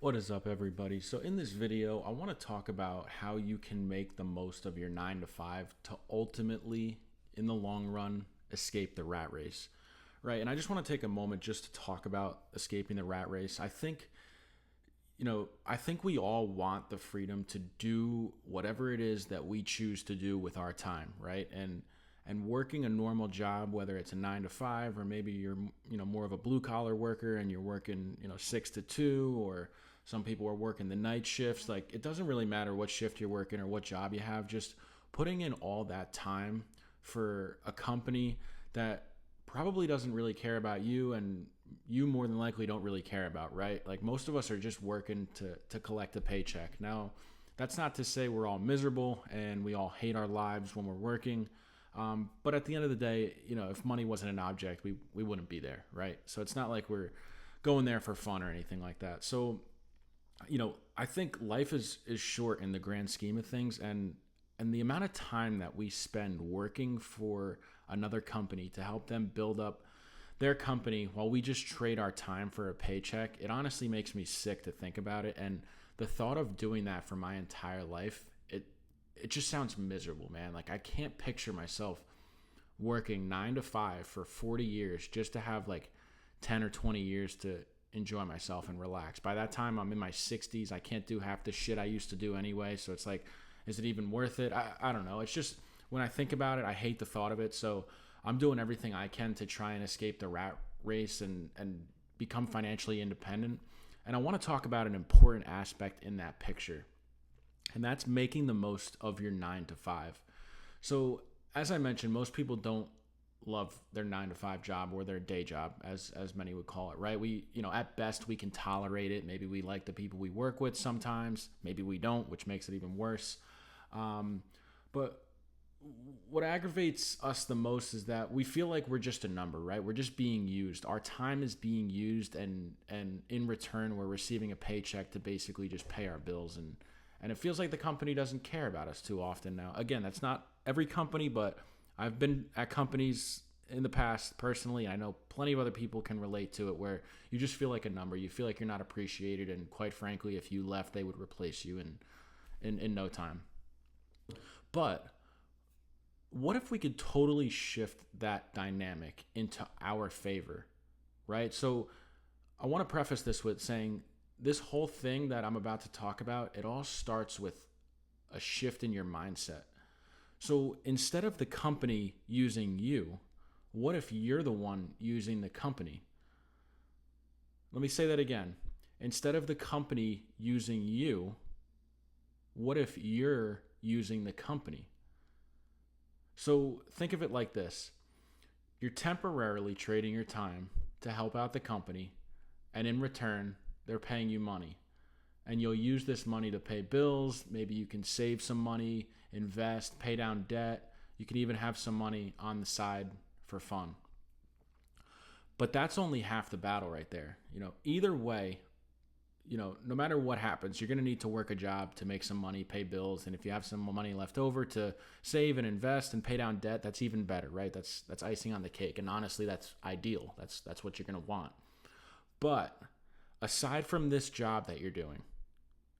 What is up, everybody? So, in this video, I want to talk about how you can make the most of your 9 to 5 to ultimately, in the long run, escape the rat race, right? And I just want to take a moment just to talk about escaping the rat race. I think we all want the freedom to do whatever it is that we choose to do with our time, right? And working a normal job, whether it's a 9 to 5 or maybe you're more of a blue collar worker and you're working 6 to 2, or some people are working the night shifts. Like, it doesn't really matter what shift you're working or what job you have. Just putting in all that time for a company that probably doesn't really care about you, and you more than likely don't really care about, right? Like, most of us are just working to collect a paycheck. Now, that's not to say we're all miserable and we all hate our lives when we're working. But at the end of the day, if money wasn't an object, we wouldn't be there, right? So it's not like we're going there for fun or anything like that. So, I think life is short in the grand scheme of things, and the amount of time that we spend working for another company to help them build up their company while we just trade our time for a paycheck, it honestly makes me sick to think about it. And the thought of doing that for my entire life, it just sounds miserable, man. Like, I can't picture myself working 9 to 5 for 40 years just to have like 10 or 20 years to enjoy myself and relax. By that time, I'm in my 60s. I can't do half the shit I used to do anyway. So it's like, is it even worth it? I don't know. It's just, when I think about it, I hate the thought of it. So I'm doing everything I can to try and escape the rat race and become financially independent. And I want to talk about an important aspect in that picture, and that's making the most of your 9 to 5. So, as I mentioned, most people don't love their 9 to 5 job, or their day job, as many would call it, right? We, at best, we can tolerate it. Maybe we like the people we work with sometimes. Maybe we don't, which makes it even worse. But what aggravates us the most is that we feel like we're just a number, right? We're just being used. Our time is being used, and in return, we're receiving a paycheck to basically just pay our bills. And it feels like the company doesn't care about us too often now. Again, that's not every company, but I've been at companies in the past personally, and I know plenty of other people can relate to it, where you just feel like a number. You feel like you're not appreciated, and quite frankly, if you left, they would replace you in no time. But what if we could totally shift that dynamic into our favor, right? So I want to preface this with saying this whole thing that I'm about to talk about, it all starts with a shift in your mindset. So instead of the company using you, what if you're the one using the company? Let me say that again. Instead of the company using you, what if you're using the company? So think of it like this: you're temporarily trading your time to help out the company, and in return, they're paying you money. And you'll use this money to pay bills. Maybe you can save some money, invest, pay down debt. You can even have some money on the side for fun. But that's only half the battle right there. Either way, no matter what happens, you're going to need to work a job to make some money, pay bills. And if you have some money left over to save and invest and pay down debt, that's even better, right? That's icing on the cake. And honestly, that's ideal. That's what you're going to want. But aside from this job that you're doing,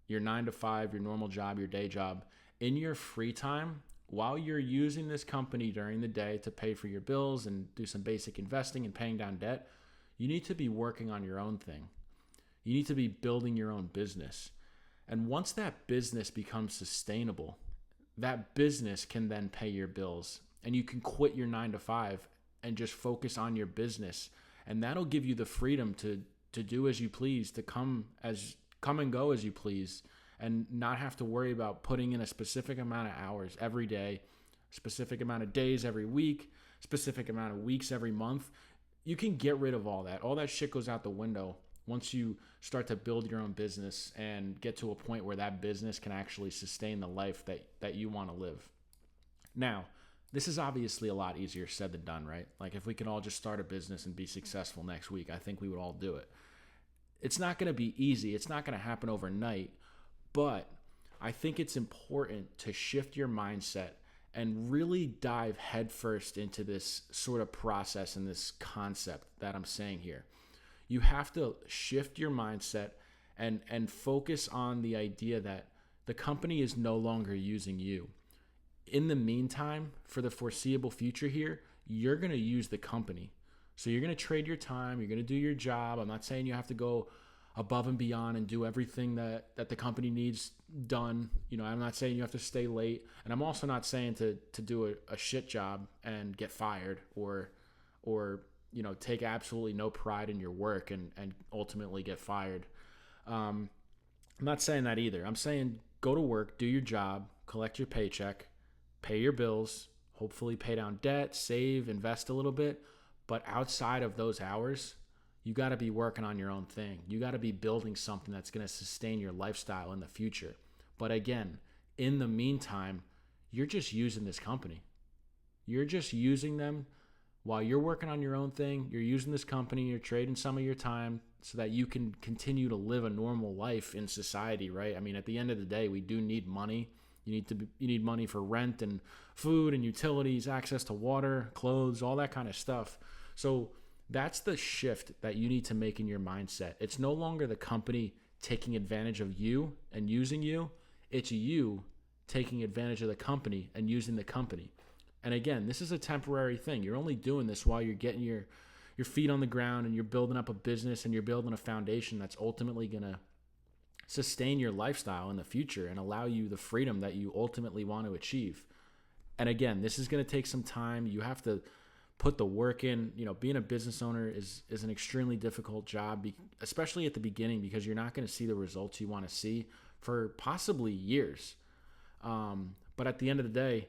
your 9 to 5, your normal job, your day job, in your free time, while you're using this company during the day to pay for your bills and do some basic investing and paying down debt, you need to be working on your own thing. You need to be building your own business. And once that business becomes sustainable, that business can then pay your bills. And you can quit your 9 to 5 and just focus on your business. And that'll give you the freedom to do as you please, to come and go as you please, and not have to worry about putting in a specific amount of hours every day, specific amount of days every week, specific amount of weeks every month. You can get rid of all that. All that shit goes out the window once you start to build your own business and get to a point where that business can actually sustain the life that you want to live. Now, this is obviously a lot easier said than done, right? Like, if we could all just start a business and be successful next week, I think we would all do it. It's not going to be easy. It's not going to happen overnight, but I think it's important to shift your mindset and really dive headfirst into this sort of process and this concept that I'm saying here. You have to shift your mindset and focus on the idea that the company is no longer using you. In the meantime, for the foreseeable future here, you're going to use the company. So you're going to trade your time, you're going to do your job. I'm not saying you have to go above and beyond and do everything that the company needs done. I'm not saying you have to stay late. And I'm also not saying to do a shit job and get fired or take absolutely no pride in your work and ultimately get fired. I'm not saying that either. I'm saying go to work, do your job, collect your paycheck, pay your bills, hopefully pay down debt, save, invest a little bit. But outside of those hours, you got to be working on your own thing. You got to be building something that's going to sustain your lifestyle in the future. But again, in the meantime, you're just using this company. You're just using them while you're working on your own thing. You're using this company, you're trading some of your time so that you can continue to live a normal life in society, right? I mean, at the end of the day, we do need money. You need money for rent and food and utilities, access to water, clothes, all that kind of stuff. So that's the shift that you need to make in your mindset. It's no longer the company taking advantage of you and using you. It's you taking advantage of the company and using the company. And again, this is a temporary thing. You're only doing this while you're getting your feet on the ground and you're building up a business and you're building a foundation that's ultimately going to sustain your lifestyle in the future and allow you the freedom that you ultimately want to achieve. And again, this is going to take some time. You have to put the work in. Being a business owner is an extremely difficult job, especially at the beginning, because you're not going to see the results you want to see for possibly years. But at the end of the day,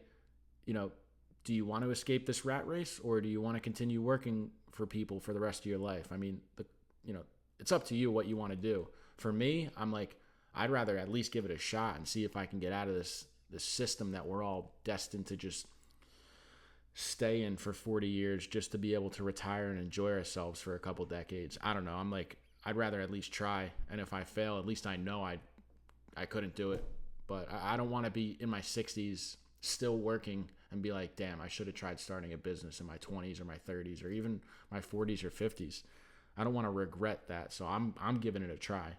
do you want to escape this rat race, or do you want to continue working for people for the rest of your life? I mean, it's up to you what you want to do. For me, I'm like, I'd rather at least give it a shot and see if I can get out of this system that we're all destined to just stay in for 40 years just to be able to retire and enjoy ourselves for a couple decades. I don't know. I'm like, I'd rather at least try. And if I fail, at least I know I couldn't do it. But I don't want to be in my 60s still working and be like, damn, I should have tried starting a business in my 20s or my 30s or even my 40s or 50s. I don't want to regret that. So I'm giving it a try.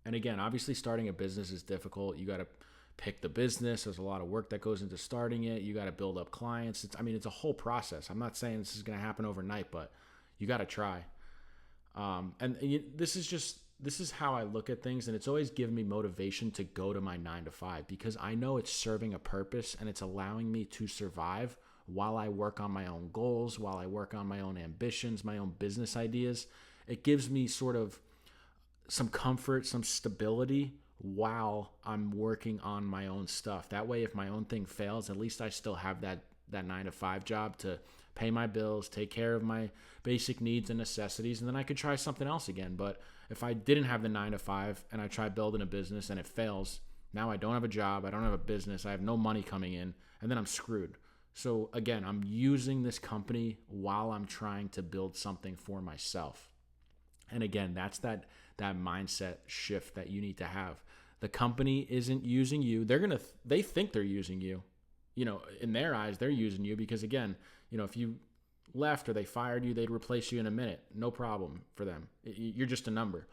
And again, obviously starting a business is difficult. You got to pick the business. There's a lot of work that goes into starting it. You got to build up clients. It's a whole process. I'm not saying this is going to happen overnight, but you got to try. This is how I look at things. And it's always given me motivation to go to my 9-to-5 because I know it's serving a purpose and it's allowing me to survive while I work on my own goals, while I work on my own ambitions, my own business ideas. It gives me sort of some comfort, some stability while I'm working on my own stuff. That way, if my own thing fails, at least I still have that 9-to-5 job to pay my bills, take care of my basic needs and necessities, and then I could try something else again. But if I didn't have the 9-to-5 and I try building a business and it fails, now I don't have a job, I don't have a business, I have no money coming in, and then I'm screwed. So again, I'm using this company while I'm trying to build something for myself. And again, that's that mindset shift that you need to have. The company isn't using you. They think they're using you. In their eyes, they're using you because again, if you left or they fired you, they'd replace you in a minute. No problem for them. You're just a number.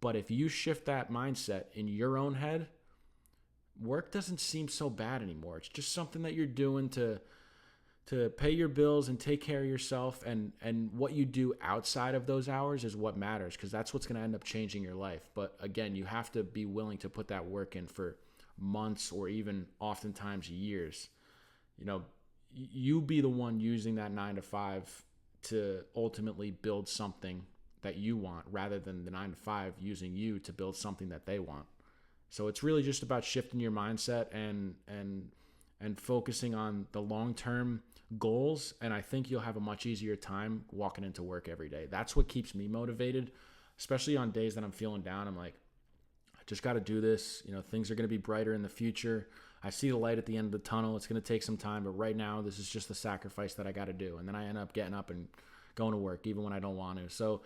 But if you shift that mindset in your own head, work doesn't seem so bad anymore. It's just something that you're doing to pay your bills and take care of yourself, and what you do outside of those hours is what matters, because that's what's going to end up changing your life. But again, you have to be willing to put that work in for months or even oftentimes years. You be the one using that 9-to-5 to ultimately build something that you want, rather than the 9-to-5 using you to build something that they want. So it's really just about shifting your mindset and focusing on the long-term goals. And I think you'll have a much easier time walking into work every day. That's what keeps me motivated, especially on days that I'm feeling down. I'm like, I just got to do this. Things are going to be brighter in the future. I see the light at the end of the tunnel. It's going to take some time, but right now this is just the sacrifice that I got to do. And then I end up getting up and going to work even when I don't want to. So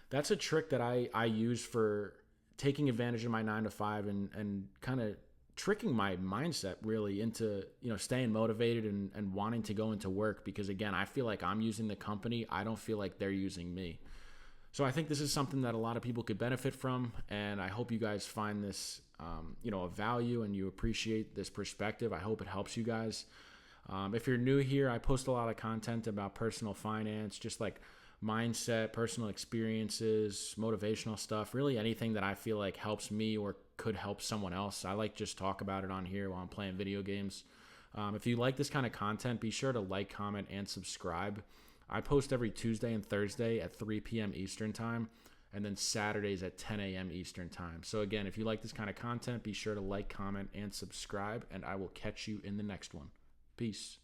that's a trick that I use for taking advantage of my 9-to-5 and kind of tricking my mindset really into, staying motivated and wanting to go into work, because again, I feel like I'm using the company. I don't feel like they're using me. So I think this is something that a lot of people could benefit from, and I hope you guys find this, of value, and you appreciate this perspective. I hope it helps you guys. If you're new here, I post a lot of content about personal finance, just like mindset, personal experiences, motivational stuff, really anything that I feel like helps me or could help someone else. I like just talk about it on here while I'm playing video games. If you like this kind of content, be sure to like, comment, and subscribe. I post every Tuesday and Thursday at 3 p.m. Eastern Time, and then Saturdays at 10 a.m. Eastern Time. So again, if you like this kind of content, be sure to like, comment, and subscribe, and I will catch you in the next one. Peace.